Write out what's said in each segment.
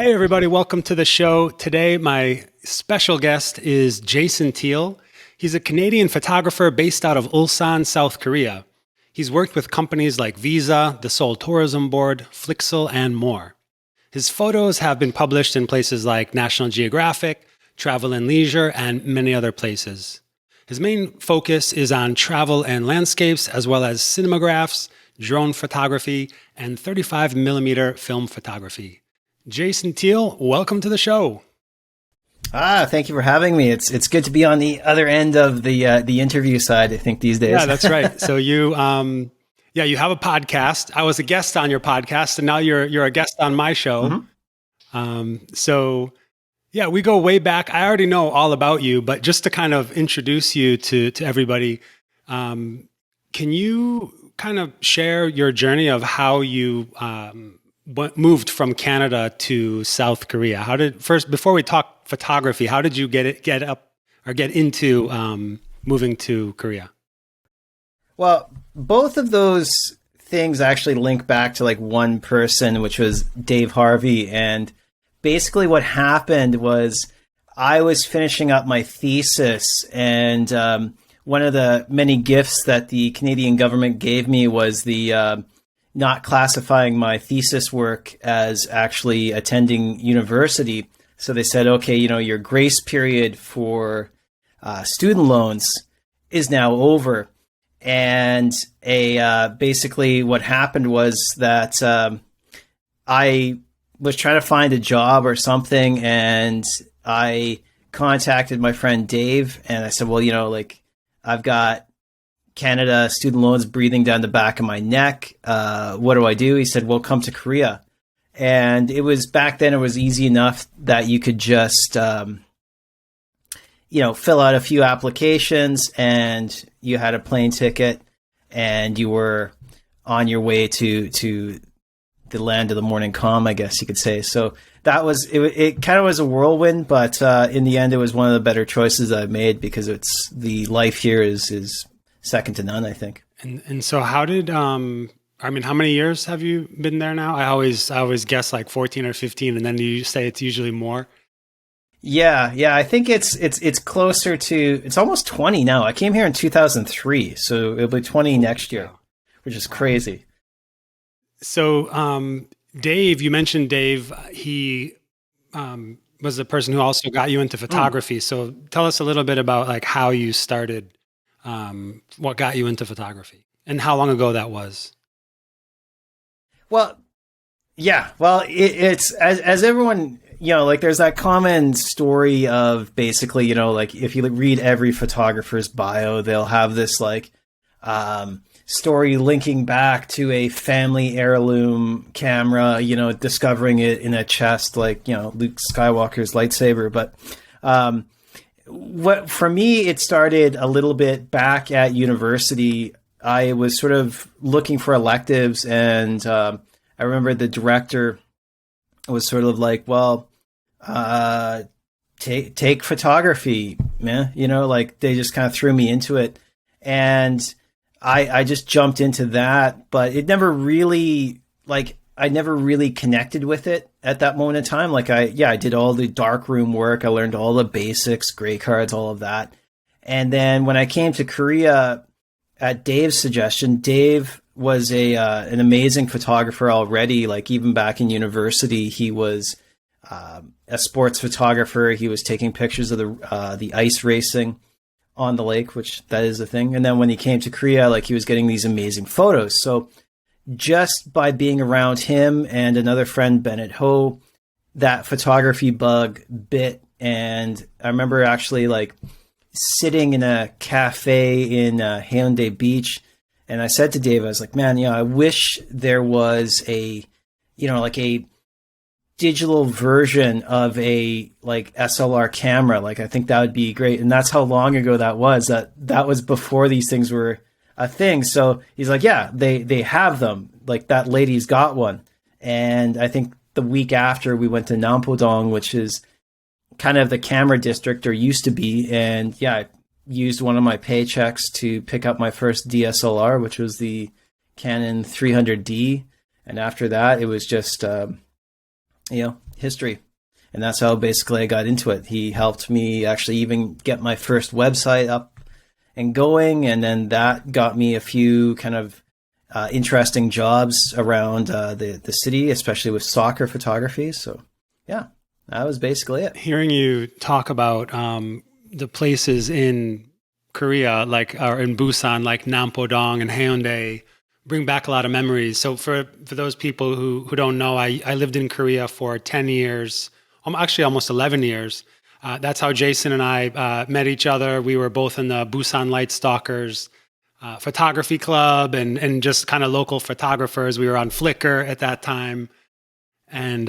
Hey, everybody, welcome to the show. Today, my special guest is Jason Teale. He's a Canadian photographer based out of Ulsan, South Korea. He's worked with companies like Visa, the Seoul Tourism Board, Flixel, and more. His photos have been published in places like National Geographic, Travel and Leisure, and many other places. His main focus is on travel and landscapes, as well as cinemagraphs, drone photography, and 35 millimeter film photography. Jason Teale, welcome to the show. Thank you for having me. It's good to be on the other end of the interview side, I think, these days. Yeah, that's right. So you have a podcast. I was a guest on your podcast, and now you're a guest on my show. Mm-hmm. We go way back. I already know all about you, but just to kind of introduce you to everybody, can you kind of share your journey of how you moved from Canada to South Korea? Before we talk photography, how did you get into moving to Korea? Well, both of those things actually link back to like one person, which was Dave Harvey. And basically what happened was I was finishing up my thesis, and one of the many gifts that the Canadian government gave me was the not classifying my thesis work as actually attending university. So they said, okay, your grace period for student loans is now over. And basically what happened was that I was trying to find a job or something, and I contacted my friend Dave, and I said, well, I've got Canada student loans breathing down the back of my neck. What do I do? He said, well, come to Korea. And it was back then, it was easy enough that you could just, fill out a few applications and you had a plane ticket and you were on your way to the land of the morning calm, I guess you could say. So that was, it kind of was a whirlwind, but in the end, it was one of the better choices I've made, because the life here is second to none, I think. And so how did, how many years have you been there now? I always guess like 14 or 15, and then you say it's usually more. Yeah. I think it's closer to, it's almost 20 now. I came here in 2003, so it'll be 20 next year, which is crazy. So, Dave, you mentioned Dave, he was the person who also got you into photography. So tell us a little bit about like how you started, what got you into photography and how long ago that was. Well, yeah. Well, it's as everyone, there's that common story of basically, if you read every photographer's bio, they'll have this story linking back to a family heirloom camera, discovering it in a chest, like, Luke Skywalker's lightsaber. But what for me, it started a little bit back at university. I was sort of looking for electives, and I remember the director was sort of like, well, take photography, man. They just kind of threw me into it, and I just jumped into that. But it never really, I never really connected with it at that moment in time. I did all the darkroom work. I learned all the basics, gray cards, all of that. And then when I came to Korea, at Dave's suggestion, Dave was an amazing photographer already. Like, even back in university, he was a sports photographer. He was taking pictures of the ice racing on the lake, which that is a thing. And then when he came to Korea, he was getting these amazing photos. So just by being around him and another friend, Bennett Ho, that photography bug bit. And I remember actually sitting in a cafe in Haeundae Beach, and I said to Dave, I was like, man, I wish there was a digital version of a SLR camera. I think that would be great. And that's how long ago that was. That was before these things were a thing. So he's like, yeah, they have them. That lady's got one. And I think the week after, we went to Nampodong, which is kind of the camera district, or used to be. And yeah, I used one of my paychecks to pick up my first DSLR, which was the Canon 300D. And after that, it was just, history. And that's how basically I got into it. He helped me actually even get my first website up and going. And then that got me a few kind of interesting jobs around the city, especially with soccer photography. So yeah, that was basically it. Hearing you talk about the places in Korea, like or in Busan, like Nampodong and Haeundae, bring back a lot of memories. So for those people who don't know, I lived in Korea for 10 years, actually almost 11 years. That's how Jason and I met each other. We were both in the Busan Light Stalkers photography club and just kind of local photographers. We were on Flickr at that time. And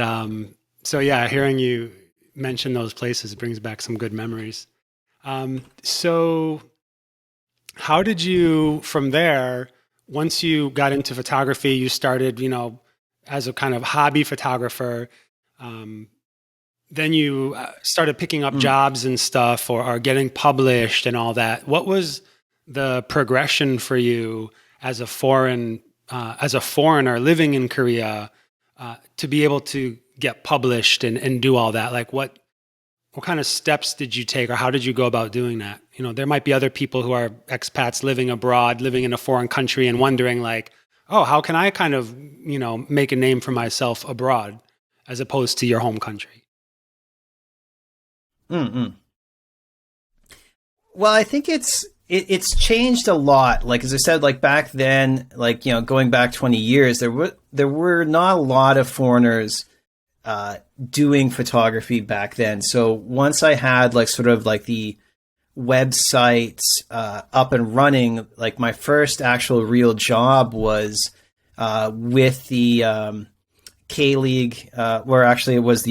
so, yeah, hearing you mention those places brings back some good memories. So how did you, from there, once you got into photography, you started, as a kind of hobby photographer, then you started picking up jobs and stuff or getting published and all that. What was the progression for you as a foreigner living in Korea to be able to get published and do all that? Like what kind of steps did you take or how did you go about doing that? There might be other people who are expats living abroad, living in a foreign country and wondering like, oh, how can I kind of, make a name for myself abroad as opposed to your home country? Mm-mm. Well, I think it's changed a lot. Like, as I said, like back then, like, going back 20 years, there were not a lot of foreigners doing photography back then. So once I had like sort of like the websites up and running, like my first actual real job was with the K-League, where actually it was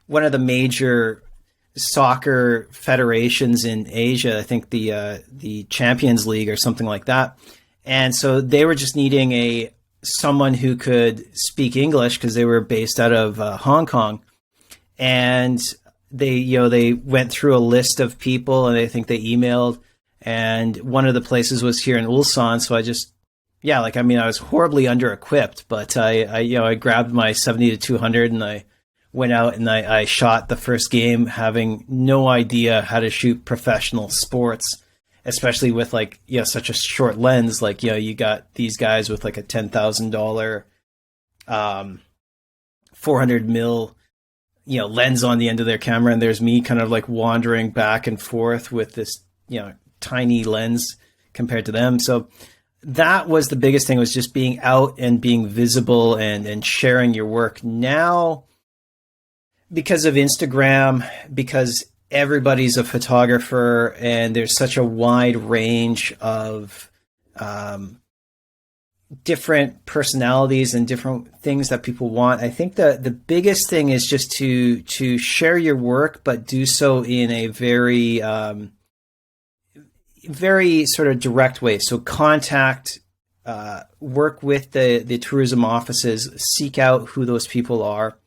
one of the major soccer federations in Asia, I think the Champions League or something like that. And so they were just needing someone who could speak English because they were based out of Hong Kong. And they went through a list of people and I think they emailed, and one of the places was here in Ulsan. So I was horribly under equipped, but I grabbed my 70-200 and I went out and I shot the first game, having no idea how to shoot professional sports, especially with like, such a short lens. Like, you got these guys with like a $10,000, 400 mil, lens on the end of their camera. And there's me kind of like wandering back and forth with this, tiny lens compared to them. So that was the biggest thing, was just being out and being visible and sharing your work. Now, because of Instagram, because everybody's a photographer and there's such a wide range of different personalities and different things that people want, I think the biggest thing is just to share your work, but do so in a very very sort of direct way. So contact, work with the tourism offices, seek out who those people are,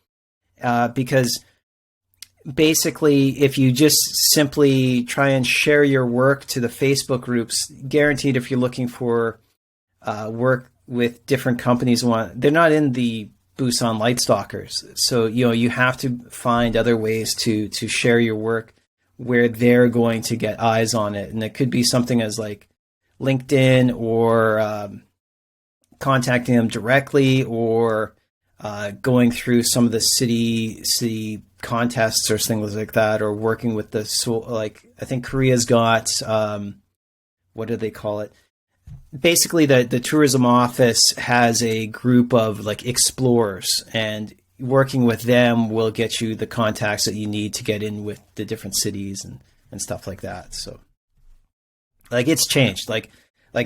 because basically if you just simply try and share your work to the Facebook groups, guaranteed if you're looking for work with different companies, they're not in the Busan Light Stalkers. So, you have to find other ways to share your work where they're going to get eyes on it. And it could be something as like LinkedIn or contacting them directly, or going through some of the city contests or things like that, or working with I think Korea's got, what do they call it? Basically the tourism office has a group of like explorers, and working with them will get you the contacts that you need to get in with the different cities and stuff like that. So like it's changed. Like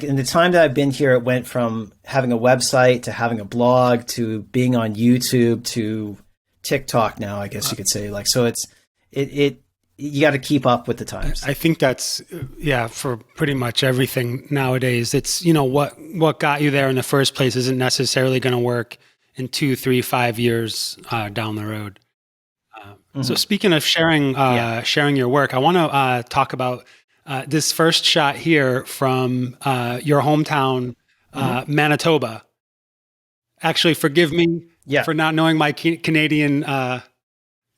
in the time that I've been here, it went from having a website to having a blog to being on YouTube to TikTok now, I guess you could say. Like, so you got to keep up with the times. I think that's, for pretty much everything nowadays. It's, what got you there in the first place isn't necessarily going to work in 2, 3, 5 years down the road. So speaking of sharing your work, I want to talk about this first shot here from your hometown, Manitoba. Actually, forgive me Yeah. for not knowing my Canadian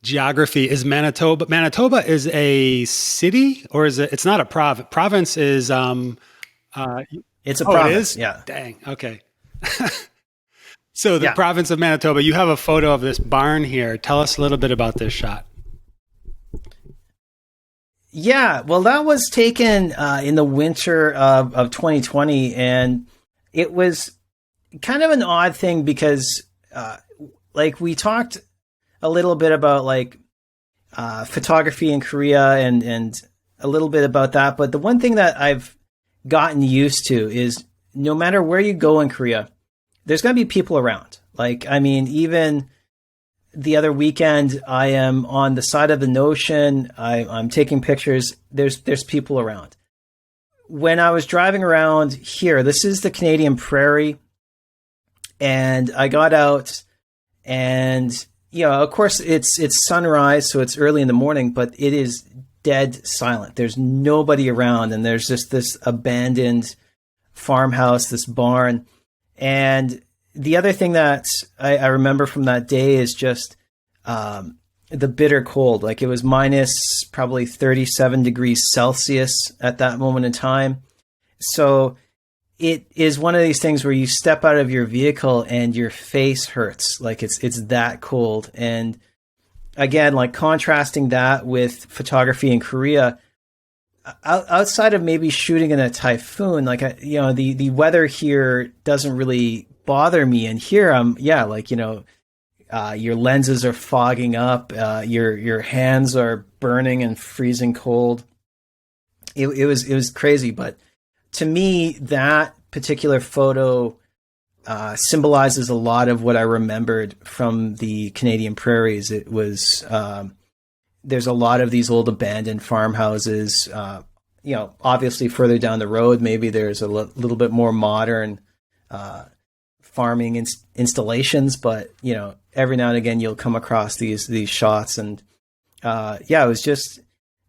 geography. Is Manitoba? Manitoba is a city, or is it? It's not a province. Province is. Uh, It's a oh, it province. is. Yeah. Dang. Okay. So the Yeah. province of Manitoba. You have a photo of this barn here. Tell us a little bit about this shot. Yeah. Well, that was taken in the winter of 2020. And it was kind of an odd thing because, like, we talked a little bit about, like, photography in Korea and a little bit about that. But the one thing that I've gotten used to is no matter where you go in Korea, there's going to be people around. Like, I mean, even the other weekend, I am on the side of the ocean. I'm taking pictures. There's people around. When I was driving around here, this is the Canadian prairie, and I got out, and of course it's sunrise, so it's early in the morning, but it is dead silent. There's nobody around, and there's just this abandoned farmhouse, this barn. And the other thing that I remember from that day is just the bitter cold. Like, it was minus probably 37 degrees Celsius at that moment in time. So it is one of these things where you step out of your vehicle and your face hurts. Like, it's that cold. And again, like, contrasting that with photography in Korea, outside of maybe shooting in a typhoon, like, the weather here doesn't really bother me. And here your lenses are fogging up, your hands are burning and freezing cold. It was crazy, but to me, that particular photo symbolizes a lot of what I remembered from the Canadian prairies. It was there's a lot of these old abandoned farmhouses. Obviously further down the road, maybe there's a little bit more modern farming installations, but every now and again you'll come across these shots, and it was just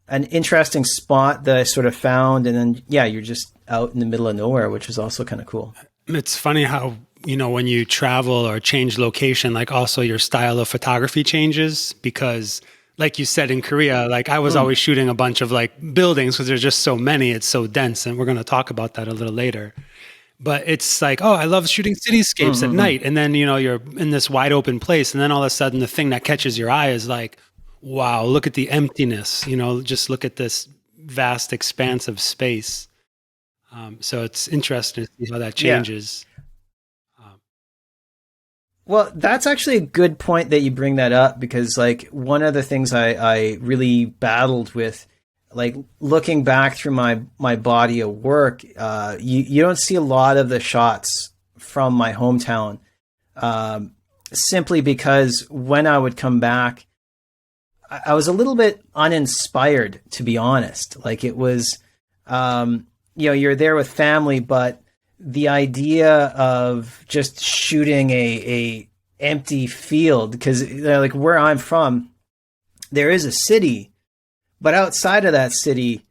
an interesting spot that I sort of found, and then you're just out in the middle of nowhere, which is also kind of cool. It's funny how when you travel or change location, like, also your style of photography changes, because like you said, in Korea, like, I was always shooting a bunch of, like, buildings because there's just so many, it's so dense, and we're going to talk about that a little later. But it's like, oh, I love shooting cityscapes at night. And then, you're in this wide open place. And then all of a sudden the thing that catches your eye is like, wow, look at the emptiness, just look at this vast expanse of space. So it's interesting to see how that changes. Well, that's actually a good point that you bring that up, because, like, one of the things I really battled with, like, looking back through my body of work, you don't see a lot of the shots from my hometown, simply because when I would come back, I was a little bit uninspired, to be honest. Like, it was, you're there with family, but the idea of just shooting a empty field, because, like, where I'm from, there is a city, but outside of that city,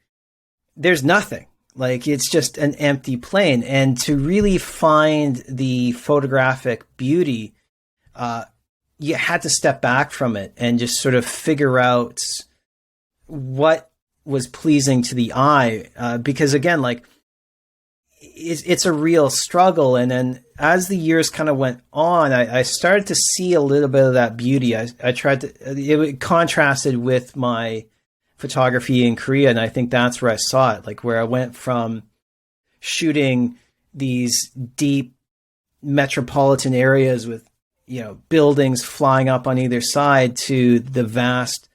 there's nothing. Like, it's just an empty plain. And to really find the photographic beauty, you had to step back from it and just sort of figure out what was pleasing to the eye. Because again, like, it's a real struggle. And then as the years kind of went on, I started to see a little bit of that beauty. I tried to, it contrasted with my photography in Korea. And I think that's where I saw it, like, where I went from shooting these deep metropolitan areas with, buildings flying up on either side, to the vast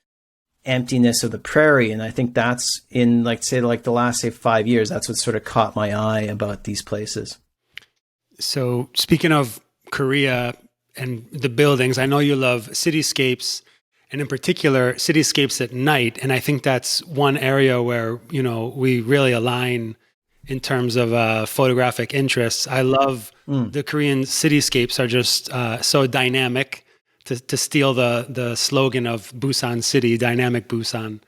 emptiness of the prairie. And I think that's in, like, say, like, the last, say, 5 years, that's what sort of caught my eye about these places. So speaking of Korea and the buildings, I know you love cityscapes, and in particular cityscapes at night. And I think that's one area where, we really align in terms of photographic interests. I love the Korean cityscapes are just so dynamic. To steal the slogan of Busan City, Dynamic Busan.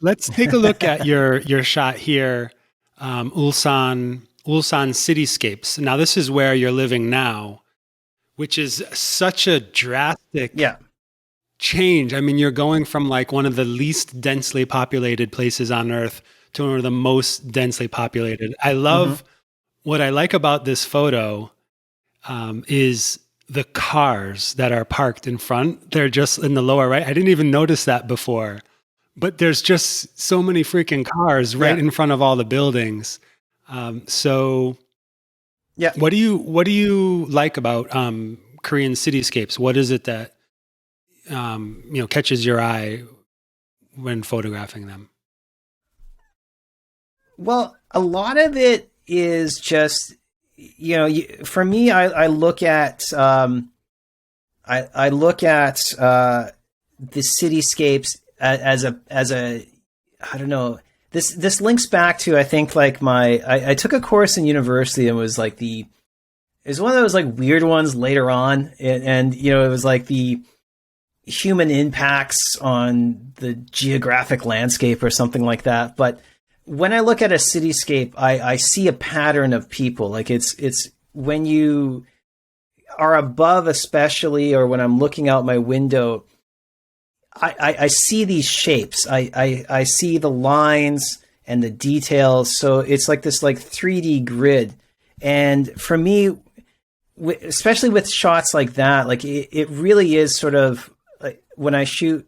Let's take a look at your shot here, Ulsan cityscapes. Now, this is where you're living now. which is such a drastic Yeah. change. I mean, you're going from like one of the least densely populated places on Earth to one of the most densely populated. I love what I like about this photo is the cars that are parked in front. They're just in the lower right. I didn't even notice that before, but there's just so many freaking cars right in front of all the buildings. So what do you like about Korean cityscapes? What is it that catches your eye when photographing them? Well, a lot of it is just, for me, I look at I look at the cityscapes as a I don't know. This links back to, I think, like I took a course in university and was like it was one of those like weird ones later on, and it was like the human impacts on the geographic landscape or something like that. But when I look at a cityscape, I see a pattern of people. Like it's when you are above, especially, or when I'm looking out my window, I see these shapes. I see the lines and the details. So it's like this like 3D grid. And for me, especially with shots like that, like it really is sort of like when I shoot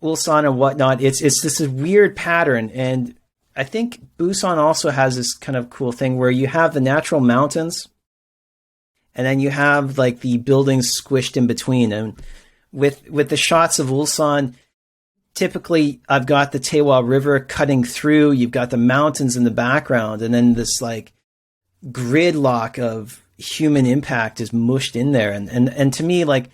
Ulsan and whatnot, it's this weird pattern. And I think Busan also has this kind of cool thing where you have the natural mountains and then you have like the buildings squished in between. And with the shots of Ulsan, typically I've got the Taewharu River cutting through, you've got the mountains in the background, and then this like gridlock of human impact is mushed in there. And to me, like,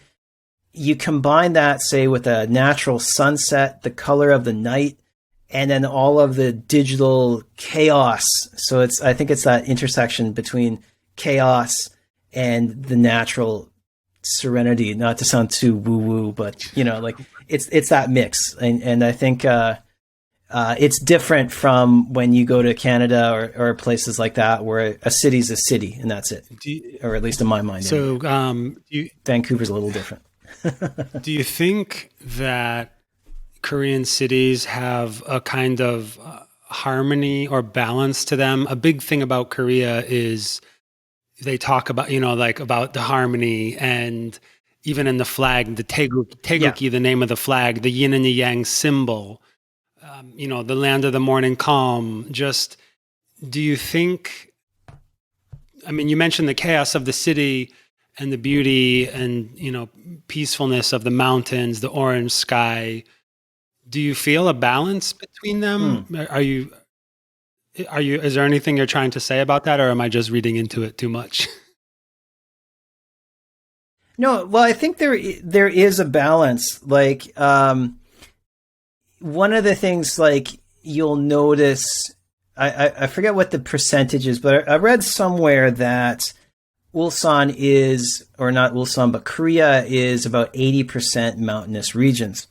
you combine that, say, with a natural sunset, the color of the night, and then all of the digital chaos. So I think it's that intersection between chaos and the natural serenity, not to sound too woo-woo, but like it's that mix. And I think it's different from when you go to Canada or places like that, where a city's a city and that's it. Or at least in my mind. So Vancouver's a little different. Do you think that Korean cities have a kind of harmony or balance to them? A big thing about Korea is they talk about, like about the harmony, and even in the flag, the Taegukgi, the name of the flag, the yin and the yang symbol, the land of the morning calm. Just, do you think, I mean, you mentioned the chaos of the city and the beauty and, peacefulness of the mountains, the orange sky. Do you feel a balance between them? Is there anything you're trying to say about that, or am I just reading into it too much? No, well, I think there is a balance. Like, one of the things, like, you'll notice, I forget what the percentage is, but I read somewhere that Ulsan is, or not Ulsan, but Korea is about 80% mountainous regions.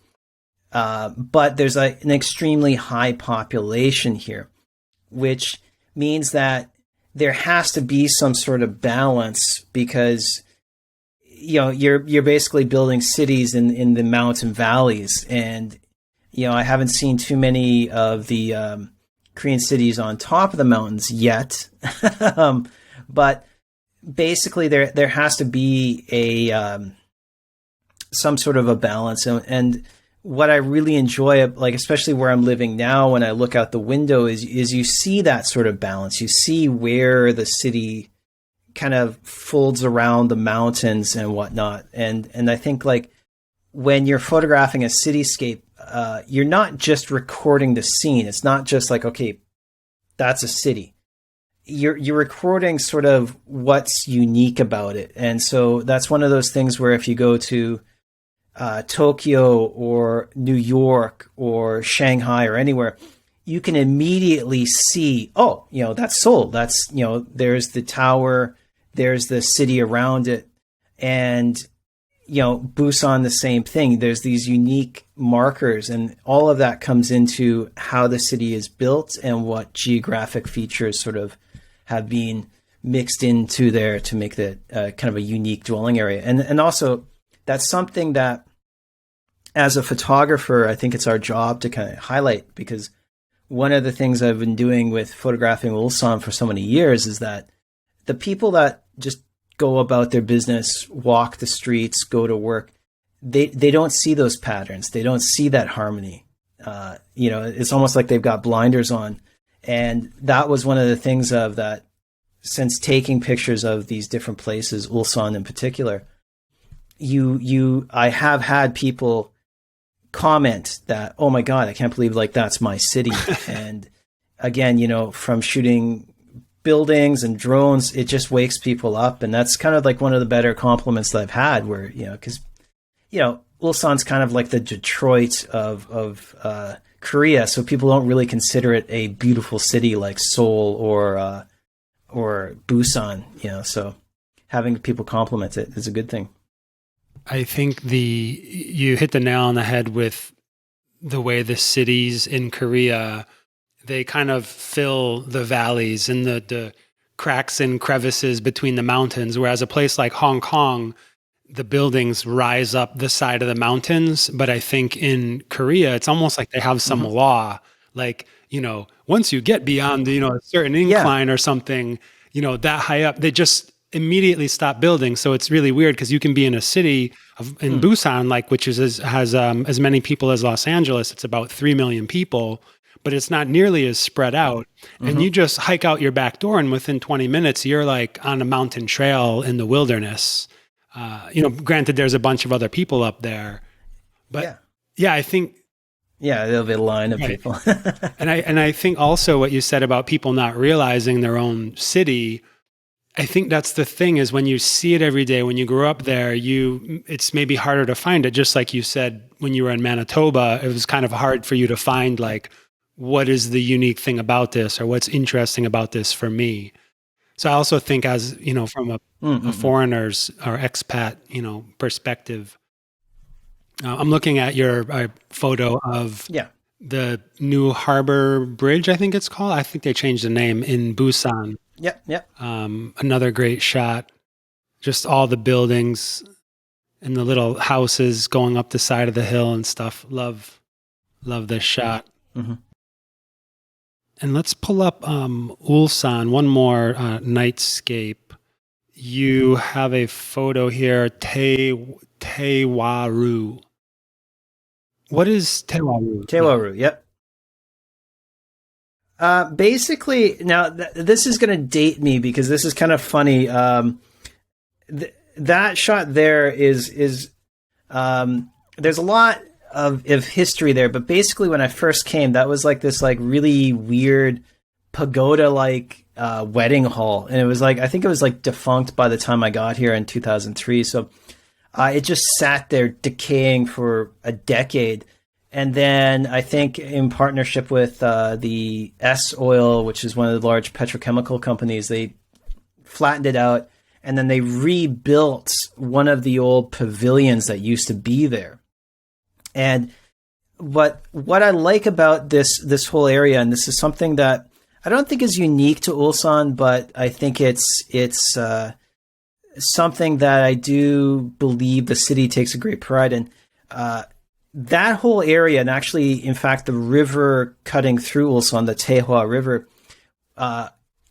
But there's an extremely high population here, which means that there has to be some sort of balance, because you're basically building cities in the mountain valleys. And I haven't seen too many of the Korean cities on top of the mountains yet. But basically there has to be some sort of a balance. And what I really enjoy, like especially where I'm living now, when I look out the window, is you see that sort of balance. You see where the city kind of folds around the mountains and whatnot. And I think, like, when you're photographing a cityscape, you're not just recording the scene. It's not just like, okay, that's a city. You're recording sort of what's unique about it. And so that's one of those things where if you go to Tokyo or New York or Shanghai or anywhere, you can immediately see, that's Seoul. That's, there's the tower, there's the city around it. And, Busan, the same thing. There's these unique markers, and all of that comes into how the city is built and what geographic features sort of have been mixed into there to make that kind of a unique dwelling area. And also that's something that as a photographer, I think it's our job to kind of highlight, because one of the things I've been doing with photographing Ulsan for so many years is that the people that just go about their business, walk the streets, go to work, they don't see those patterns. They don't see that harmony. It's almost like they've got blinders on. And that was one of the things of that, since taking pictures of these different places, Ulsan in particular, I have had people comment that, oh my God, I can't believe like that's my city. And again, from shooting buildings and drones, it just wakes people up. And that's kind of like one of the better compliments that I've had, where, because, Ulsan's kind of like the Detroit of Korea. So people don't really consider it a beautiful city like Seoul or Busan, so having people compliment it is a good thing. I think you hit the nail on the head with the way the cities in Korea, they kind of fill the valleys and the cracks and crevices between the mountains. Whereas a place like Hong Kong, the buildings rise up the side of the mountains. But I think in Korea, it's almost like they have some law, like, once you get beyond, a certain incline or something, that high up, they just immediately stop building. So it's really weird, because you can be in a city in Busan, which has as many people as Los Angeles. It's about 3 million people, but it's not nearly as spread out. And you just hike out your back door, and within 20 minutes, you're like on a mountain trail in the wilderness. Granted, there's a bunch of other people up there, but I think. Yeah, there'll be a line of people. and I think also what you said about people not realizing their own city, I think that's the thing, is when you see it every day, when you grow up there, it's maybe harder to find it. Just like you said, when you were in Manitoba, it was kind of hard for you to find like, what is the unique thing about this, or what's interesting about this for me. So I also think, as from a foreigner's or expat, perspective, I'm looking at your photo of the new Harbor Bridge, I think it's called. I think they changed the name, in Busan. Yep. Another great shot. Just all the buildings and the little houses going up the side of the hill and stuff. Love this shot. Mm-hmm. And let's pull up Ulsan, one more nightscape. You have a photo here, Taewharu. What is Taewharu? Taewharu, yep. Basically, now this is going to date me, because this is kind of funny. That shot there is there's a lot of history there, but basically when I first came, that was like this like really weird pagoda like wedding hall, and it was like, I think it was like defunct by the time I got here in 2003. So it just sat there decaying for a decade. And then I think in partnership with the S-Oil, which is one of the large petrochemical companies, they flattened it out, and then they rebuilt one of the old pavilions that used to be there. And what I like about this whole area, and this is something that I don't think is unique to Ulsan, but I think it's something that I do believe the city takes a great pride in. That whole area, and actually, in fact, the river cutting through Ulsan, the Taehwa River,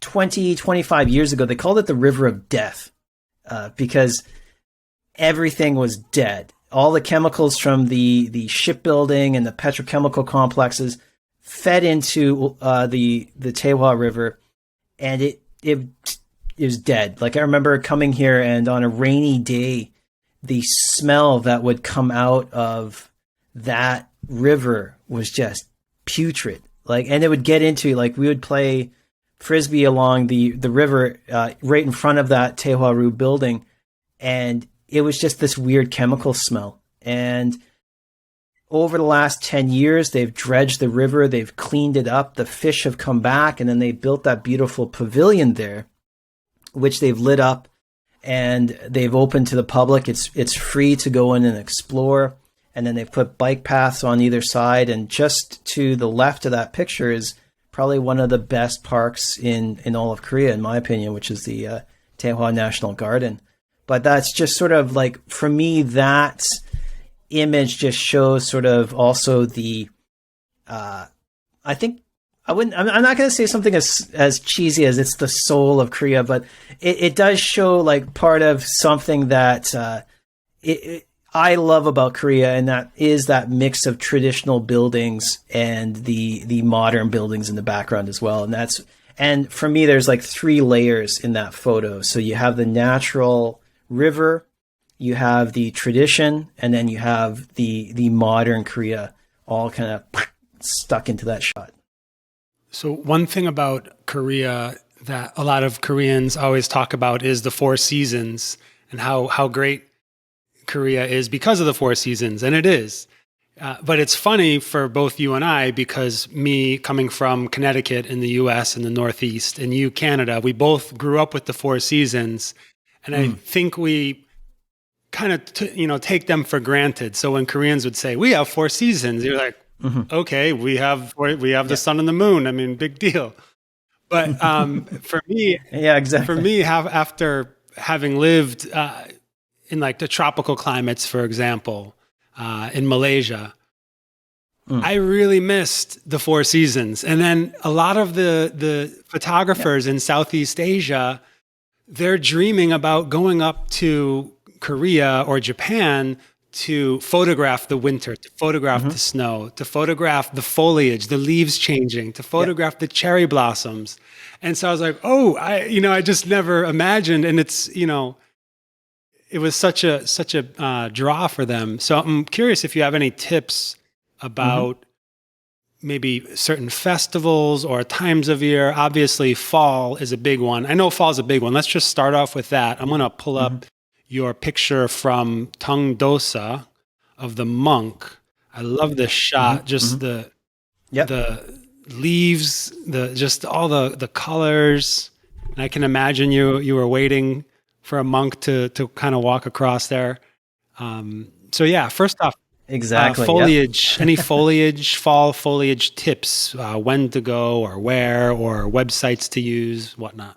25 years ago, they called it the River of Death, because everything was dead. All the chemicals from the shipbuilding and the petrochemical complexes fed into the Taehwa River, and it was dead. Like, I remember coming here, and on a rainy day, the smell that would come out of that river was just putrid. Like, and it would get into, like, we would play frisbee along the river right in front of that Taehwaru building, and it was just this weird chemical smell. And over the last 10 years, they've dredged the river, they've cleaned it up, the fish have come back, and then they built that beautiful pavilion there, which they've lit up and they've opened to the public. It's free to go in and explore. And then they've put bike paths on either side. And just to the left of that picture is probably one of the best parks in all of Korea, in my opinion, which is the Taewharu National Garden. But that's just sort of like, for me, that image just shows sort of also the, I think, I'm not going to say something as cheesy as it's the soul of Korea, but it does show like part of something that I love about Korea, and that is that mix of traditional buildings and the modern buildings in the background as well. And for me, there's like 3 layers in that photo. So you have the natural river, you have the tradition, and then you have the modern Korea all kind of stuck into that shot. So one thing about Korea that a lot of Koreans always talk about is the 4 seasons and how great Korea is because of the 4 seasons. And it is. But it's funny for both you and I, because me coming from Connecticut in the US in the Northeast, and you, Canada, we both grew up with the 4 seasons. And I think we kind of, take them for granted. So when Koreans would say, we have 4 seasons, you're like, okay, we have the sun and the moon. I mean, big deal. But for me, yeah, exactly. For me, after having lived in like the tropical climates, for example, in Malaysia, I really missed the 4 seasons. And then a lot of the photographers in Southeast Asia, they're dreaming about going up to Korea or Japan to photograph the winter, to photograph the snow, to photograph the foliage, the leaves changing, to photograph the cherry blossoms. And so I was like, I just never imagined. And it's, it was such a draw for them. So I'm curious if you have any tips about maybe certain festivals or times of year. Obviously, fall is a big one. I know fall is a big one. Let's just start off with that. I'm going to pull up your picture from Tongdosa of the monk. I love this shot. Just the leaves, just all the colors. And I can imagine you were waiting for a monk to kind of walk across there. So yeah, first off, exactly. Foliage, any fall foliage tips, when to go or where, or websites to use, whatnot.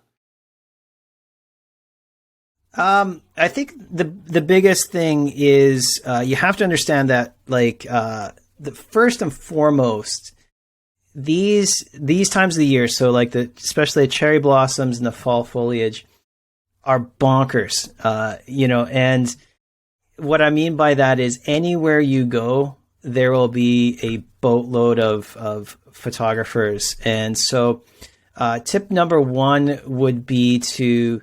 I think the biggest thing is you have to understand that, like, the first and foremost, these times of the year, so like especially the cherry blossoms and the fall foliage, are bonkers. And what I mean by that is anywhere you go, there will be a boatload of photographers. And so tip number 1 would be to,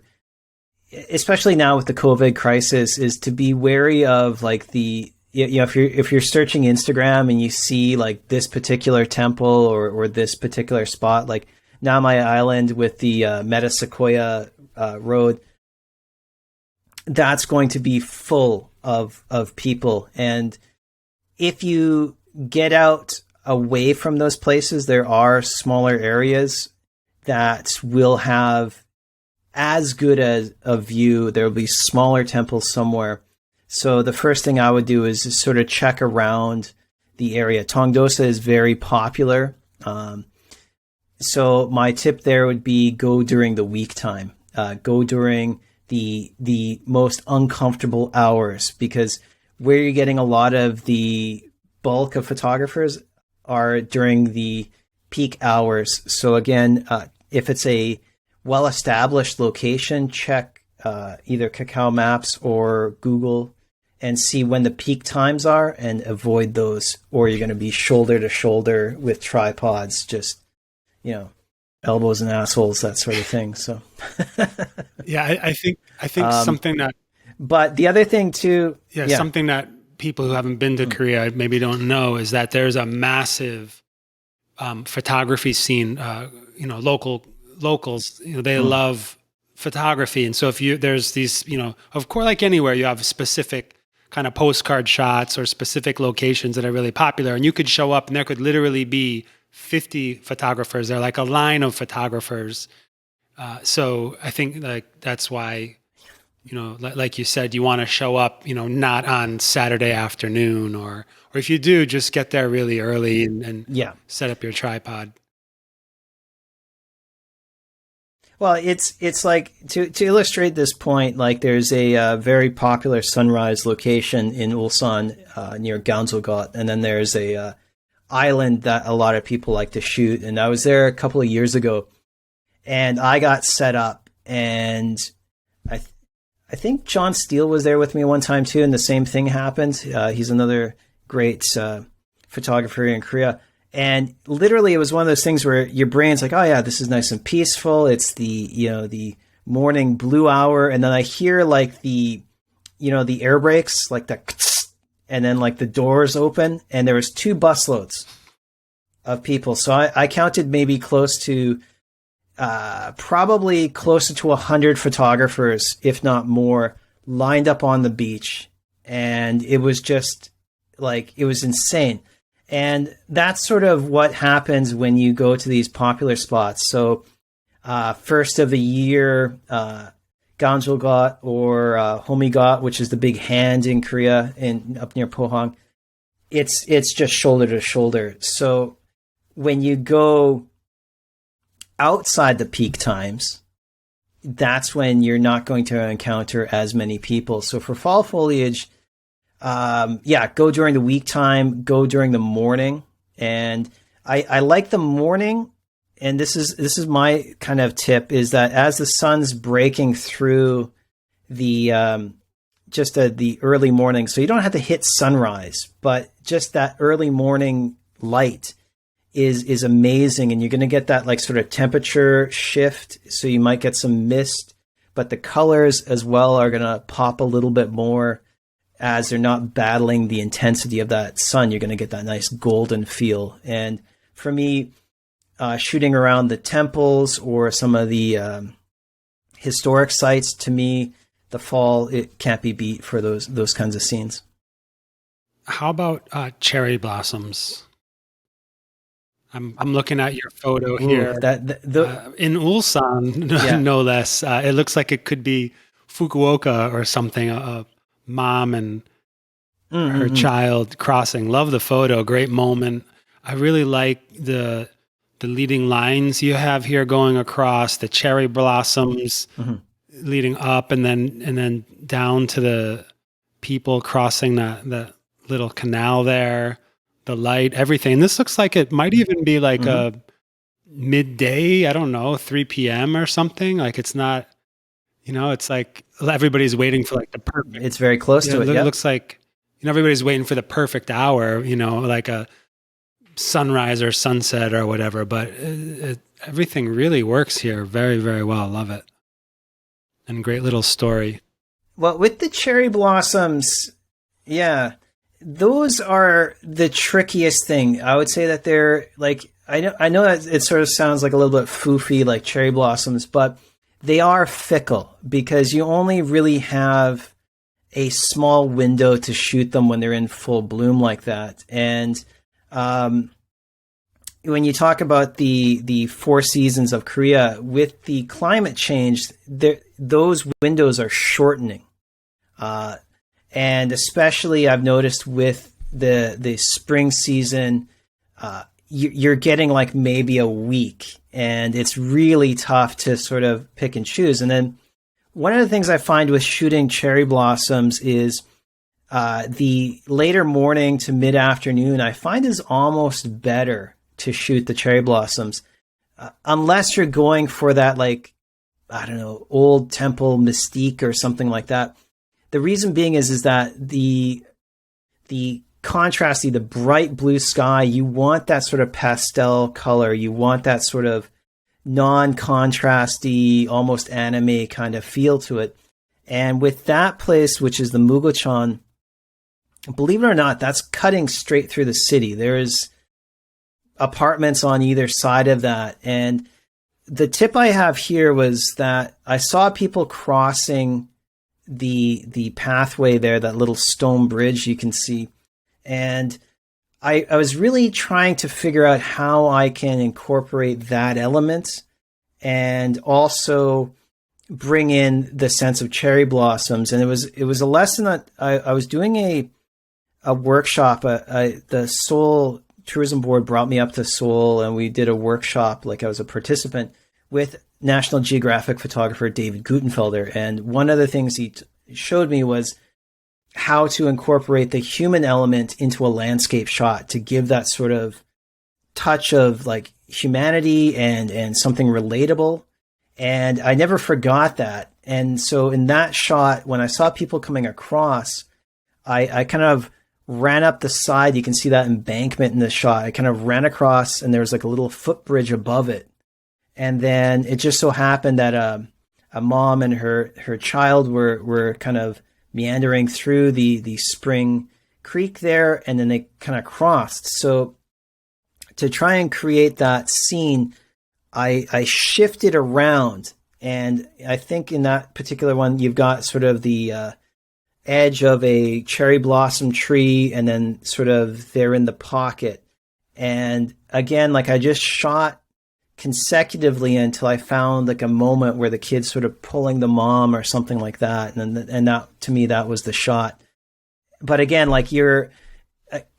especially now with the COVID crisis, is to be wary of like if you're searching Instagram and you see like this particular temple or this particular spot, like Namai Island with the Meta Sequoia road, that's going to be full of people. And if you get out away from those places, there are smaller areas that will have as good as a view. There will be smaller temples somewhere. So the first thing I would do is just sort of check around the area. Tongdosa is very popular. So my tip there would be go during the week time. Go during the most uncomfortable hours, because where you're getting a lot of the bulk of photographers are during the peak hours. So again, if it's a well-established location, check either Kakao Maps or Google and see when the peak times are and avoid those, or you're going to be shoulder to shoulder with tripods, just, elbows and assholes, that sort of thing. So yeah, I think something that, but the other thing too, something that people who haven't been to Korea maybe don't know is that there's a massive photography scene. Locals, they love photography. And so there's these, of course, like anywhere, you have specific kind of postcard shots or specific locations that are really popular. And you could show up and there could literally be 50 photographers. They're like a line of photographers. So I think like that's why, like you said, you want to show up, not on Saturday afternoon, or if you do, just get there really early and set up your tripod. Well, it's like to illustrate this point. Like, there's a very popular sunrise location in Ulsan near Gansulgot, and then there's a island that a lot of people like to shoot. And I was there a couple of years ago, and I got set up, and I think John Steele was there with me one time too, and the same thing happened. He's another great photographer in Korea. And literally, it was one of those things where your brain's like, "Oh yeah, this is nice and peaceful. It's the morning blue hour," and then I hear like the air brakes, like the, and then like the doors open, and there was 2 busloads of people. So I counted maybe close to, probably closer to 100 photographers, if not more, lined up on the beach, and it was just like, it was insane. And that's sort of what happens when you go to these popular spots. So, first of the year, Gansulgot or Homigot, which is the big hand in Korea, up near Pohang, it's just shoulder to shoulder. So when you go outside the peak times, that's when you're not going to encounter as many people. So for fall foliage, go during the week time, go during the morning. And I like the morning. And this is my kind of tip, is that as the sun's breaking through the early morning, so you don't have to hit sunrise, but just that early morning light is amazing. And you're going to get that like sort of temperature shift. So you might get some mist, but the colors as well are going to pop a little bit more as they're not battling the intensity of that sun. You're going to get that nice golden feel. And for me, shooting around the temples or some of the historic sites, to me, the fall, it can't be beat for those kinds of scenes. How about cherry blossoms? I'm looking at your photo here. In Ulsan, no less. It looks like it could be Fukuoka or something. A mom and her child crossing. Love the photo. Great moment. I really like the leading lines you have here going across, the cherry blossoms leading up, and then down to the people crossing the little canal there. The light, everything. This looks like it might even be like a midday, I don't know, 3 p.m. or something. Like, it's not, it's like everybody's waiting for like the perfect. It's very close to it. It looks like, everybody's waiting for the perfect hour, like a sunrise or sunset or whatever. But everything really works here very, very well. Love it. And great little story. Well, with the cherry blossoms, yeah. Those are the trickiest thing. I would say that they're like, I know that it sort of sounds like a little bit foofy, like cherry blossoms, but they are fickle because you only really have a small window to shoot them when they're in full bloom like that. And when you talk about the 4 seasons of Korea, with the climate change, those windows are shortening. And especially I've noticed with the spring season, you're getting like maybe a week, and it's really tough to sort of pick and choose. And then one of the things I find with shooting cherry blossoms is the later morning to mid-afternoon, I find is almost better to shoot the cherry blossoms, unless you're going for that, like, I don't know, old temple mystique or something like that. The reason being is that the contrasty, the bright blue sky, you want that sort of pastel color. You want that sort of non-contrasty, almost anime kind of feel to it. And with that place, which is the Mugochan, believe it or not, that's cutting straight through the city. There's apartments on either side of that. And the tip I have here was that I saw people crossing the pathway there, that little stone bridge you can see. And I was really trying to figure out how I can incorporate that element and also bring in the sense of cherry blossoms. And it was a lesson that I was doing a workshop. The Seoul Tourism Board brought me up to Seoul, and we did a workshop, like I was a participant, with National Geographic photographer David Gutenfelder. And one of the things he showed me was how to incorporate the human element into a landscape shot to give that sort of touch of like humanity and something relatable. And I never forgot that. And so in that shot, when I saw people coming across, I kind of ran up the side. You can see that embankment in the shot. I kind of ran across, and there was like a little footbridge above it. And then it just so happened that a mom and her child were kind of meandering through the spring creek there, and then they kind of crossed. So to try and create that scene, I shifted around, and I think in that particular one, you've got sort of the edge of a cherry blossom tree, and then sort of they're in the pocket. And again, like I just shot consecutively until I found like a moment where the kid's sort of pulling the mom or something like that. And that, to me, that was the shot. But again, like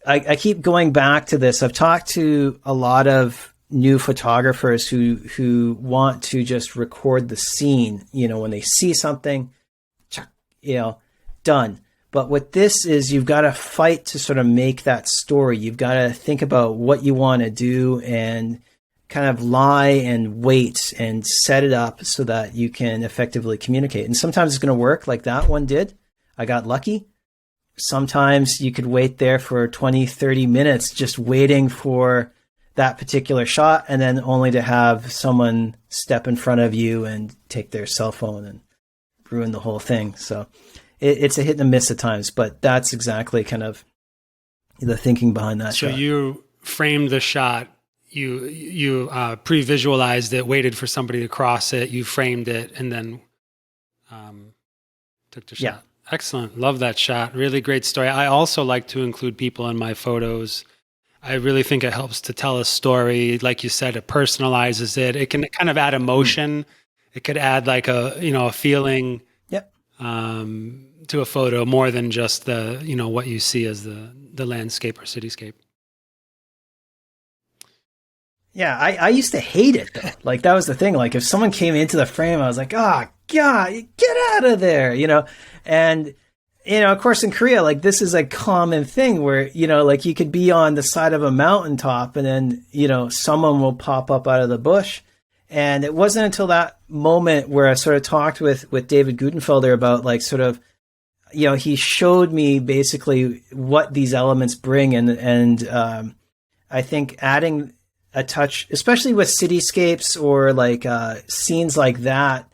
I keep going back to this. I've talked to a lot of new photographers who want to just record the scene, when they see something, done. But what this is, you've got to fight to sort of make that story. You've got to think about what you want to do and kind of lie and wait and set it up so that you can effectively communicate. And sometimes it's going to work like that one did. I got lucky. Sometimes you could wait there for 20, 30 minutes just waiting for that particular shot, and then only to have someone step in front of you and take their cell phone and ruin the whole thing. So it's a hit and a miss at times, but that's exactly kind of the thinking behind that shot. So you framed the shot, you pre-visualized it, waited for somebody to cross it, you framed it, and then took the shot. Yeah. Excellent. Love that shot. Really great story. I also like to include people in my photos. I really think it helps to tell a story. Like you said, it personalizes it. It can kind of add emotion. It could add like a feeling to a photo more than just the, what you see as the landscape or cityscape. Yeah, I used to hate it though. Like that was the thing. Like if someone came into the frame, I was like, oh God, get out of there, And of course in Korea, like this is a common thing where, like you could be on the side of a mountaintop and then, someone will pop up out of the bush. And it wasn't until that moment where I sort of talked with David Gutenfelder about like sort of, he showed me basically what these elements bring. And I think adding a touch, especially with cityscapes or like scenes like that,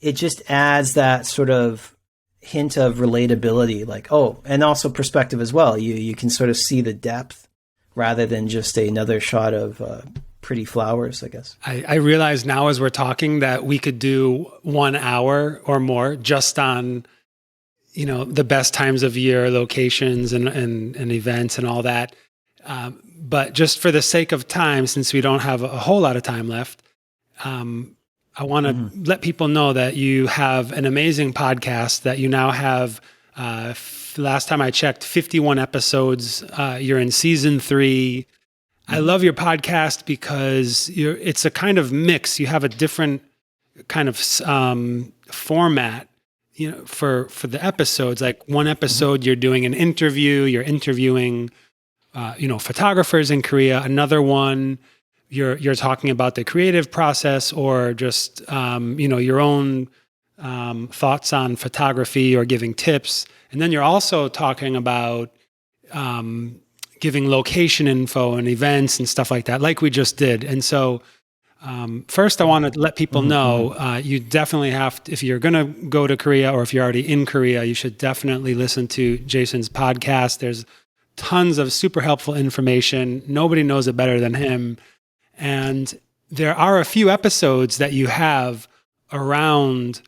it just adds that sort of hint of relatability, like, and also perspective as well. You can sort of see the depth rather than just another shot of pretty flowers, I guess. I realize now as we're talking that we could do 1 hour or more just on, the best times of year, locations and events and all that. But just for the sake of time, since we don't have a whole lot of time left, I want to let people know that you have an amazing podcast that you now have, last time I checked, 51 episodes. You're in season 3. I love your podcast because it's a kind of mix. You have a different kind of format, for the episodes. Like one episode, you're doing an interview, you're interviewing photographers in Korea. Another one, you're talking about the creative process or just, your own thoughts on photography or giving tips. And then you're also talking about giving location info and events and stuff like that, like we just did. And so first, I want to let people know you definitely have to, if you're going to go to Korea or if you're already in Korea, you should definitely listen to Jason's podcast. There's tons of super helpful information. Nobody knows it better than him. And there are a few episodes that you have around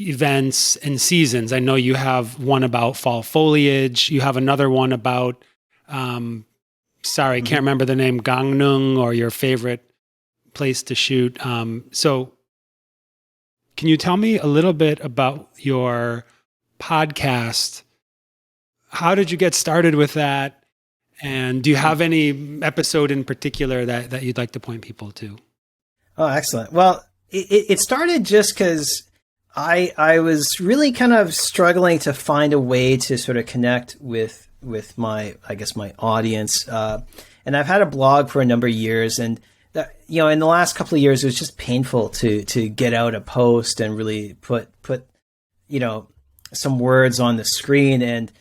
events and seasons. I know you have one about fall foliage. You have another one about, can't remember the name, Gangneung, or your favorite place to shoot. So can you tell me a little bit about your podcast? How did you get started with that? And do you have any episode in particular that you'd like to point people to? Oh, excellent. Well, it started just because I was really kind of struggling to find a way to sort of connect with my, I guess, my audience. And I've had a blog for a number of years, and that, you know, in the last couple of years, it was just painful to get out a post and really put you know, some words on the screen. And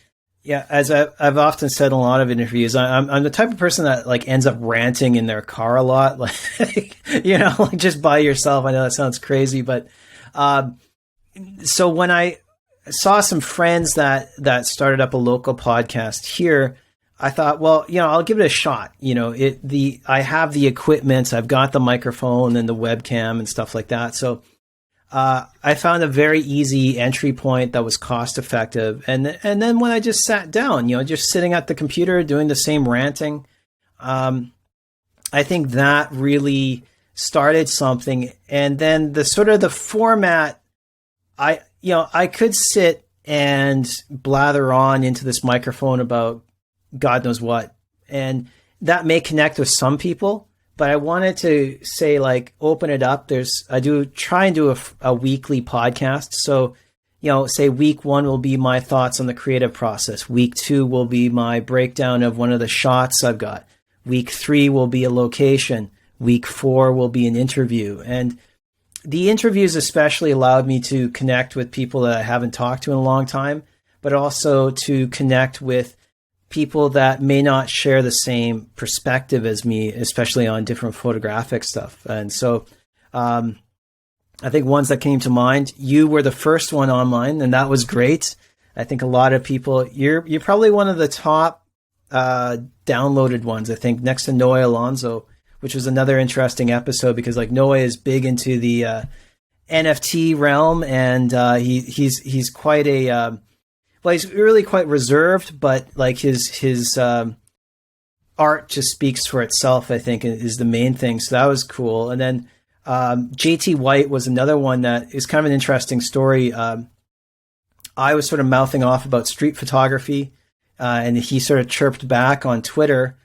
yeah, as I've often said in a lot of interviews, I'm the type of person that like ends up ranting in their car a lot, like, you know, like just by yourself. I know that sounds crazy, but so when I saw some friends that started up a local podcast here, I thought, well, you know, I'll give it a shot. You know, I have the equipment, I've got the microphone and the webcam and stuff like that. So I found a very easy entry point that was cost effective. And then when I just sat down, you know, just sitting at the computer doing the same ranting, I think that really started something. And then the sort of the format, I could sit and blather on into this microphone about God knows what, and that may connect with some people. But I wanted to say, like, open it up. I do try and do a weekly podcast. So, you know, say week 1 will be my thoughts on the creative process. Week 2 will be my breakdown of one of the shots I've got. Week 3 will be a location. Week 4 will be an interview. And the interviews especially allowed me to connect with people that I haven't talked to in a long time, but also to connect with people that may not share the same perspective as me, especially on different photographic stuff. And so I think ones that came to mind, you were the first one on mine, and that was great. I think a lot of people, you're probably one of the top downloaded ones, I think, next to Noah Alonso, which was another interesting episode because like Noah is big into the NFT realm, and he's quite a well, he's really quite reserved, but like his art just speaks for itself, I think, is the main thing. So that was cool. And then JT White was another one that is kind of an interesting story. I was sort of mouthing off about street photography, and he sort of chirped back on Twitter.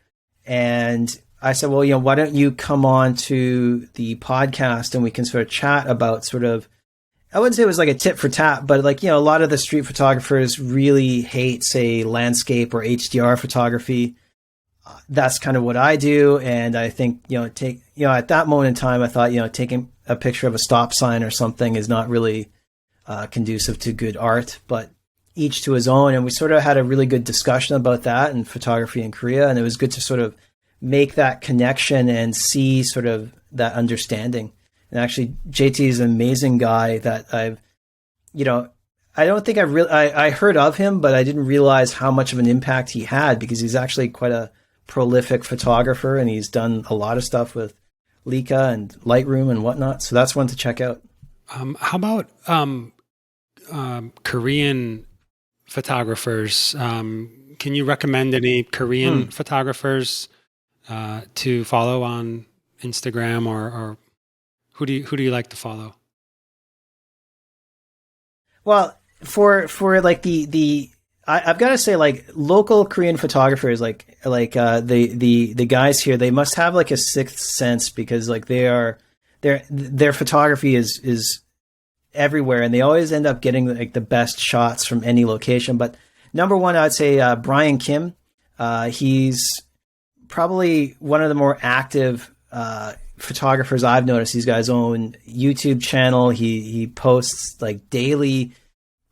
And I said, well, you know, why don't you come on to the podcast and we can sort of chat about sort of, I wouldn't say it was like a tit for tat, but like, you know, a lot of the street photographers really hate, say, landscape or HDR photography. That's kind of what I do. And I think, you know, at that moment in time, I thought, you know, taking a picture of a stop sign or something is not really conducive to good art, but each to his own. And we sort of had a really good discussion about that and photography in Korea. And it was good to sort of make that connection and see sort of that understanding. And actually, JT is an amazing guy that I've, you know, I don't think I heard of him, but I didn't realize how much of an impact he had because he's actually quite a prolific photographer and he's done a lot of stuff with Leica and Lightroom and whatnot. So that's one to check out. How about Korean photographers? Can you recommend any Korean photographers to follow on Instagram or who do you like to follow? Well, for like I've got to say, like, local Korean photographers, like the guys here, they must have like a sixth sense because like their photography is everywhere and they always end up getting like the best shots from any location. But number one, I'd say Brian Kim. He's probably one of the more active photographers I've noticed. He's got his own YouTube channel. He posts like daily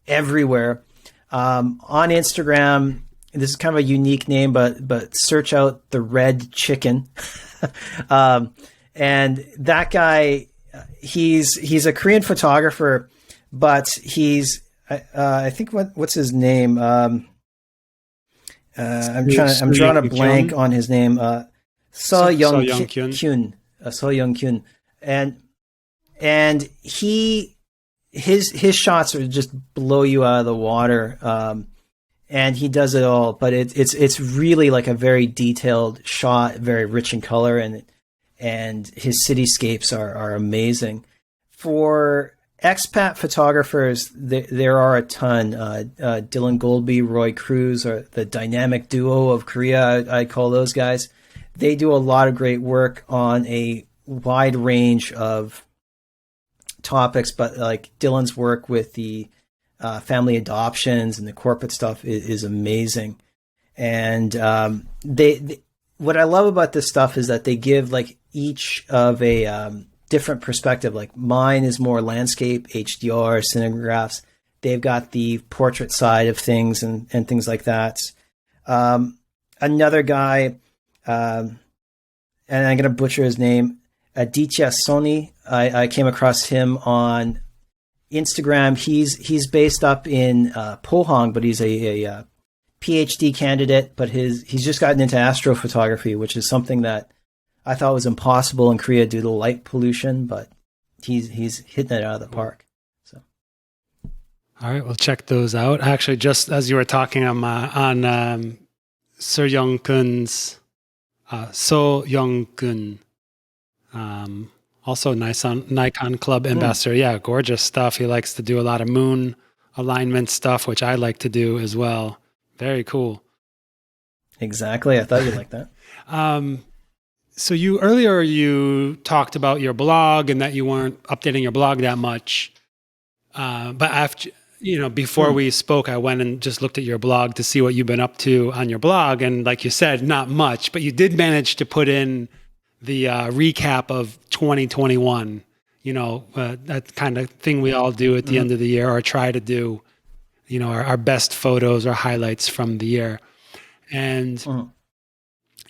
everywhere. On Instagram, this is kind of a unique name, but search out The Red Chicken. And that guy, he's a Korean photographer, but he's I think what's his name? I'm drawing a blank on his name. So Young Kyun. So Young Kyun. And his shots are just blow you out of the water. And he does it all, but it's really like a very detailed shot, very rich in color, and his cityscapes are amazing. For expat photographers, there are a ton. Dylan Goldby, Roy Cruz are the dynamic duo of Korea. I call those guys. They do a lot of great work on a wide range of topics, but like Dylan's work with the family adoptions and the corporate stuff is amazing. And what I love about this stuff is that they give like each of a different perspective. Like mine is more landscape, HDR, cinegraphs. They've got the portrait side of things and things like that. Another guy, and I'm going to butcher his name, Aditya Soni. I came across him on Instagram. He's based up in Pohang, but he's a PhD candidate. But he's just gotten into astrophotography, which is something that I thought was impossible in Korea due to light pollution. But he's hitting it out of the park. So, all right, we'll check those out. Actually, just as you were talking, I'm on Seo Young-kun's So Young-kun. Also Nikon Club ambassador. Yeah, gorgeous stuff. He likes to do a lot of moon alignment stuff, which I like to do as well. Very cool. Exactly. I thought you'd like that. So you talked about your blog and that you weren't updating your blog that much. But after, before we spoke, I went and just looked at your blog to see what you've been up to on your blog. And like you said, not much, but you did manage to put in the recap of 2021, that kind of thing we all do at the end of the year, or try to do, our best photos or highlights from the year. And,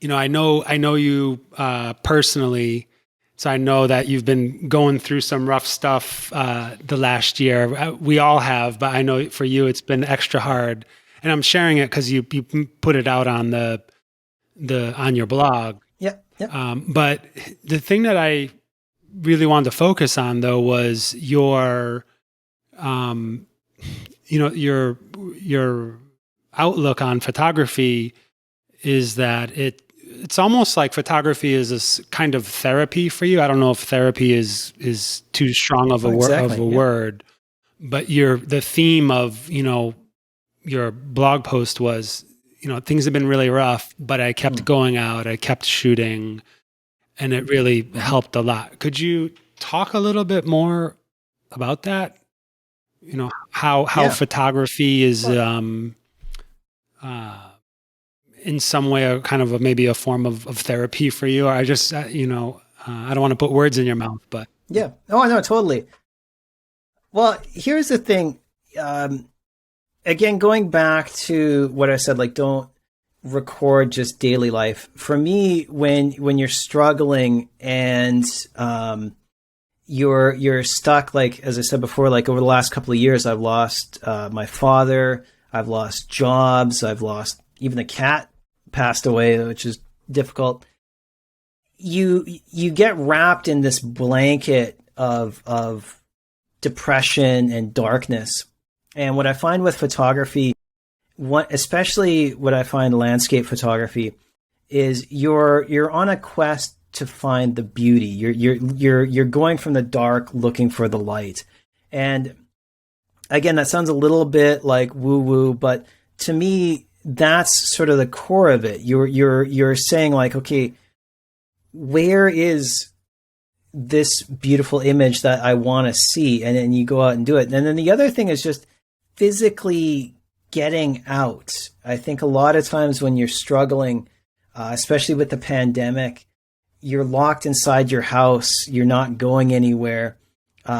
I know you personally, so I know that you've been going through some rough stuff the last year. We all have, but I know for you, it's been extra hard. And I'm sharing it because you put it out on on your blog. Yeah. But the thing that I really wanted to focus on, though, was your outlook on photography. Is that it's almost like photography is a kind of therapy for you. I don't know if therapy is too strong of a word, but the theme of your blog post was, things have been really rough, but I kept going out, I kept shooting, and it really helped a lot. Could you talk a little bit more about that? How photography is in some way a kind of maybe a form of therapy for you? Or I just, I don't want to put words in your mouth, but. Yeah. Oh, no, totally. Well, here's the thing. Again, going back to what I said, like, don't record just daily life. For me, when you're struggling and you're stuck, like, as I said before, like over the last couple of years, I've lost my father, I've lost jobs, I've lost even a cat passed away, which is difficult. You get wrapped in this blanket of depression and darkness. And what I find with photography, especially what I find landscape photography, is you're on a quest to find the beauty. You're going from the dark looking for the light. And again, that sounds a little bit like woo woo, but to me, that's sort of the core of it. You're saying like, okay, where is this beautiful image that I want to see? And then you go out and do it. And then the other thing is just physically getting out. I think a lot of times when you're struggling, especially with the pandemic, you're locked inside your house. You're not going anywhere.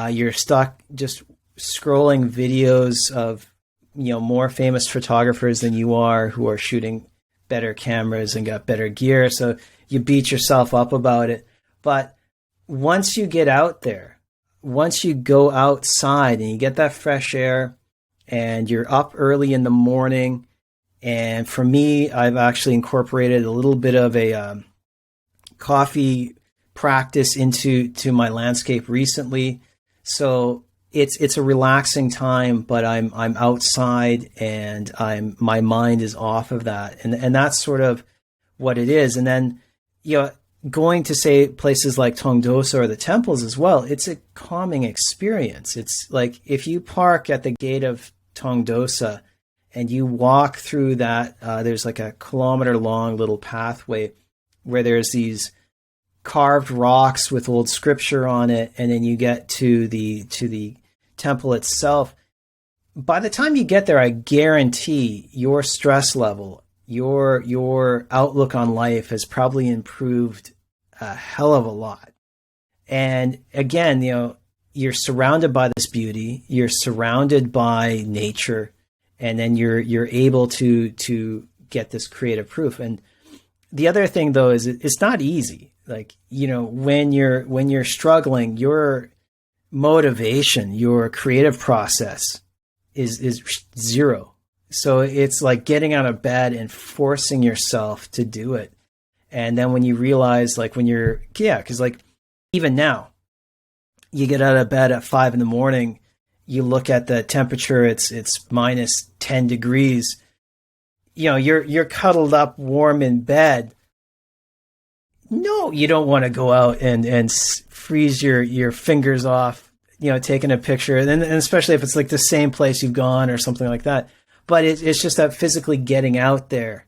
You're stuck just scrolling videos of, more famous photographers than you are, who are shooting better cameras and got better gear. So you beat yourself up about it. But once you get out there, once you go outside and you get that fresh air and you're up early in the morning, and for me, I've actually incorporated a little bit of a coffee practice into my landscape recently. So it's a relaxing time, but I'm outside and my mind is off of that. And that's sort of what it is. And then, going to say places like Tongdosa or the temples as well, it's a calming experience. It's like if you park at the gate of Tongdosa and you walk through that, there's like a kilometer long little pathway where there's these carved rocks with old scripture on it, and then you get to the temple itself. By the time you get there, I guarantee your stress level, your outlook on life has probably improved a hell of a lot. And again, you're surrounded by this beauty, you're surrounded by nature, and then you're able to get this creative proof. And the other thing though is it's not easy. Like, when you're struggling, your motivation, your creative process is zero. So it's like getting out of bed and forcing yourself to do it. And then when you realize, like, because like even now, you get out of bed at 5 a.m, you look at the temperature, it's minus 10 degrees. You're cuddled up warm in bed. No, you don't want to go out and freeze your fingers off, taking a picture, and especially if it's like the same place you've gone or something like that. But it's just that physically getting out there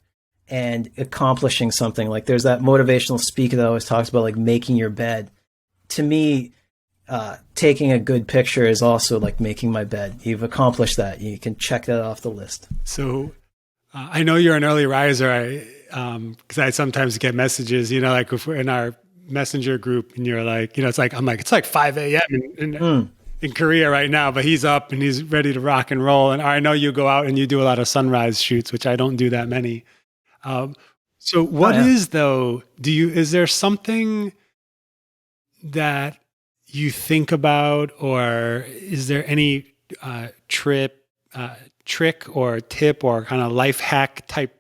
and accomplishing something. Like, there's that motivational speaker that always talks about, like, making your bed. To me, taking a good picture is also like making my bed. You've accomplished that. You can check that off the list. So I know you're an early riser. Because I sometimes get messages, like if we're in our messenger group, and you're like, it's like, I'm like, it's like 5 a.m. in Korea right now, but he's up and he's ready to rock and roll. And I know you go out and you do a lot of sunrise shoots, which I don't do that many. So what is though, is there something that you think about, or is there any trick or tip or kind of life hack type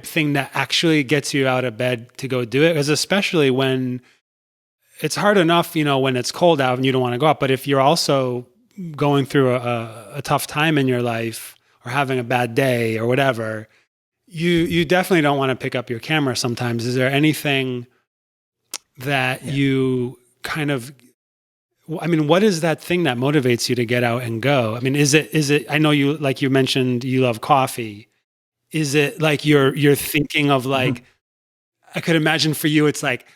thing that actually gets you out of bed to go do it? Because especially when it's hard enough, when it's cold out and you don't want to go out, but if you're also going through a tough time in your life or having a bad day or whatever, you definitely don't want to pick up your camera sometimes. Is there anything that you kind of, what is that thing that motivates you to get out and go? Is it, I know you, like you mentioned, you love coffee. Is it like you're thinking of, like, I could imagine for you, it's like,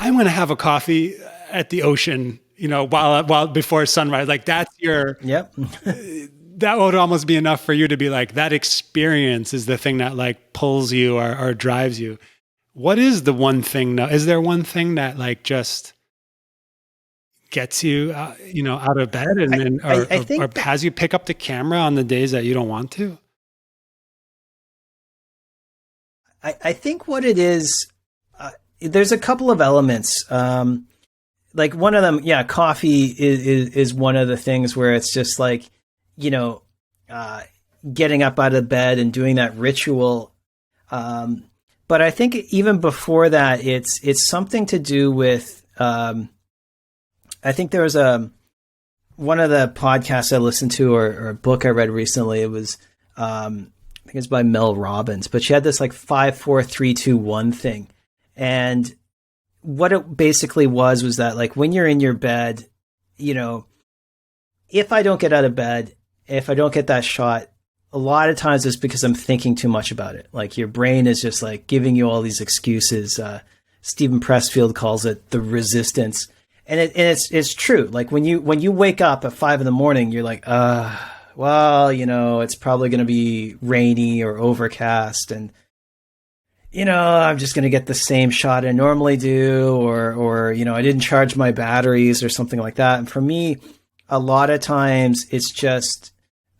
I'm going to have a coffee at the ocean, while before sunrise. Like, that's your, yep. That would almost be enough for you to be like, that experience is the thing that, like, pulls you or drives you. What is the one thing now? Is there one thing that, like, just gets you, out of bed or has you pick up the camera on the days that you don't want to? I think what it is, there's a couple of elements. Like, one of them, coffee is one of the things where it's just like, getting up out of bed and doing that ritual. But I think even before that, it's something to do with, I think there was one of the podcasts I listened to or a book I read recently. It was, I think it's by Mel Robbins, but she had this like 5, 4, 3, 2, 1 thing. And what it basically was that, like, when you're in your bed, if I don't get out of bed, if I don't get that shot, a lot of times it's because I'm thinking too much about it. Like, your brain is just like giving you all these excuses. Stephen Pressfield calls it the resistance. And it's true. Like, when you wake up at 5 a.m, you're like, well, it's probably going to be rainy or overcast, and, I'm just going to get the same shot I normally do, or, I didn't charge my batteries or something like that. And for me, a lot of times it's just,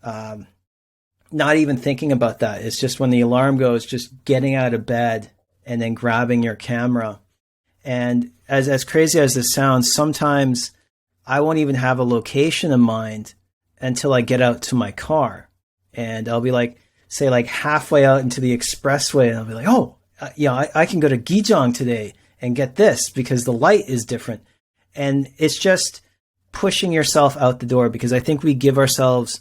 not even thinking about that. It's just when the alarm goes, just getting out of bed and then grabbing your camera. And as crazy as this sounds, sometimes I won't even have a location in mind until I get out to my car, and I'll be like, say, like halfway out into the expressway, and I'll be like, I can go to Gijong today and get this because the light is different. And it's just pushing yourself out the door, because I think we give ourselves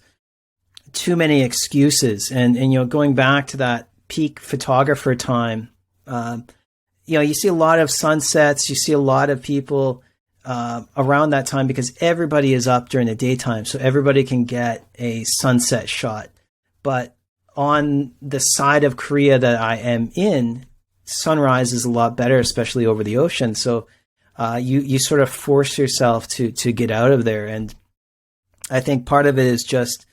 too many excuses. And going back to that peak photographer time, you see a lot of sunsets, you see a lot of people around that time, because everybody is up during the daytime, so everybody can get a sunset shot. But on the side of Korea that I am in, sunrise is a lot better, especially over the ocean. So you sort of force yourself to get out of there. And I think part of it is just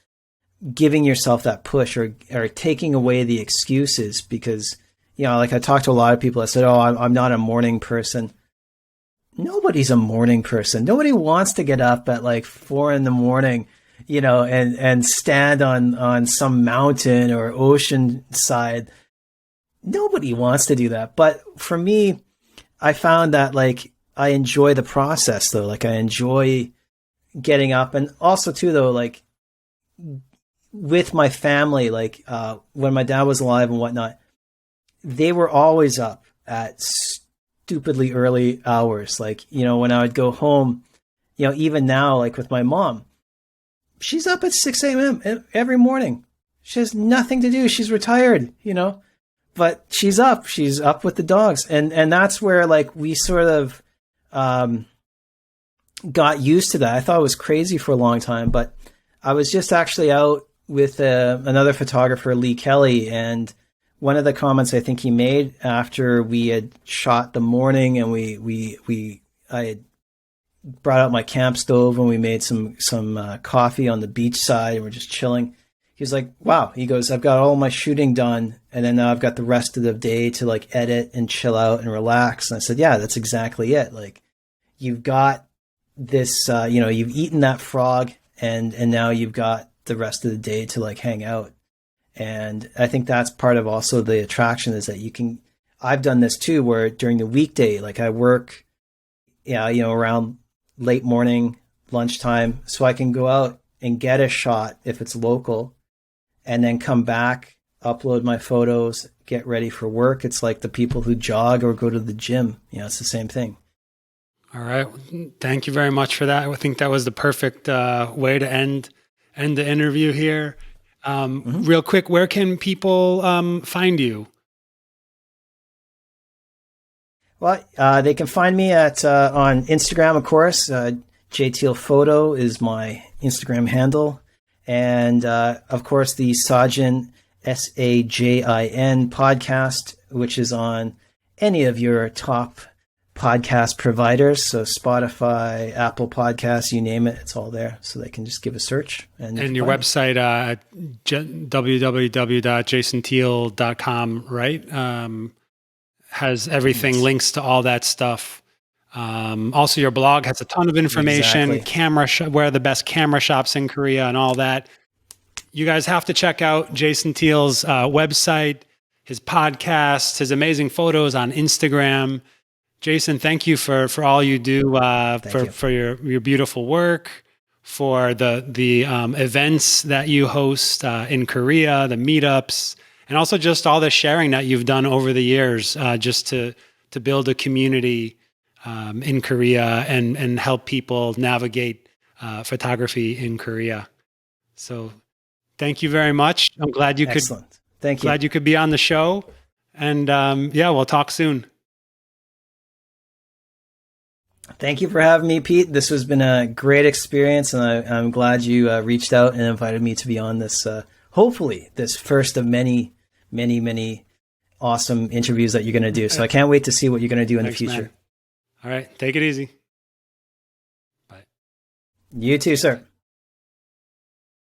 giving yourself that push, or taking away the excuses, because, like I talked to a lot of people that said, oh, I'm not a morning person. Nobody's a morning person. Nobody wants to get up at like 4 a.m, and stand on some mountain or ocean side. Nobody wants to do that. But for me, I found that like I enjoy the process though. Like I enjoy getting up, and also too though, like with my family, like when my dad was alive and whatnot, they were always up at stupidly early hours. Like, when I would go home, even now, like with my mom, she's up at 6 a.m. every morning. She has nothing to do. She's retired, but she's up with the dogs. And that's where like we sort of got used to that. I thought it was crazy for a long time, but I was just actually out with another photographer, Lee Kelly, and one of the comments I think he made after we had shot the morning, and I had brought out my camp stove and we made some coffee on the beach side and we're just chilling. He was like, wow, he goes, I've got all my shooting done, and then now I've got the rest of the day to like edit and chill out and relax. And I said, yeah, that's exactly it. Like you've got this, you've eaten that frog, and now you've got the rest of the day to like hang out. And I think that's part of also the attraction, is that I've done this too, where during the weekday, like I work, around late morning, lunchtime, so I can go out and get a shot if it's local, and then come back, upload my photos, get ready for work. It's like the people who jog or go to the gym, it's the same thing. All right. Thank you very much for that. I think that was the perfect way to end the interview here. Real quick, where can people find you? Well, they can find me on Instagram, of course. JTeale Photo is my Instagram handle. And, of course, the Sajin, Sajin podcast, which is on any of your top podcast providers. So Spotify, Apple Podcasts, you name it, it's all there. So they can just give a search. And your website, www.jasonteale.com, right? Has everything, links to all that stuff. Also, your blog has a ton of information, exactly. Where are the best camera shops in Korea and all that. You guys have to check out Jason Teale's website, his podcast, his amazing photos on Instagram. Jason, thank you for all you do, for your beautiful work, for the events that you host in Korea, the meetups, and also just all the sharing that you've done over the years, just to build a community in Korea and help people navigate photography in Korea. So thank you very much. I'm glad you Excellent. Thank you. Glad you could be on the show. And we'll talk soon. Thank you for having me, Pete. This has been a great experience, and I'm glad you reached out and invited me to be on this, hopefully, this first of many, many, many awesome interviews that you're going to do. So I can't wait to see what you're going to do in the future. Man. All right. Take it easy. Bye. You too, sir.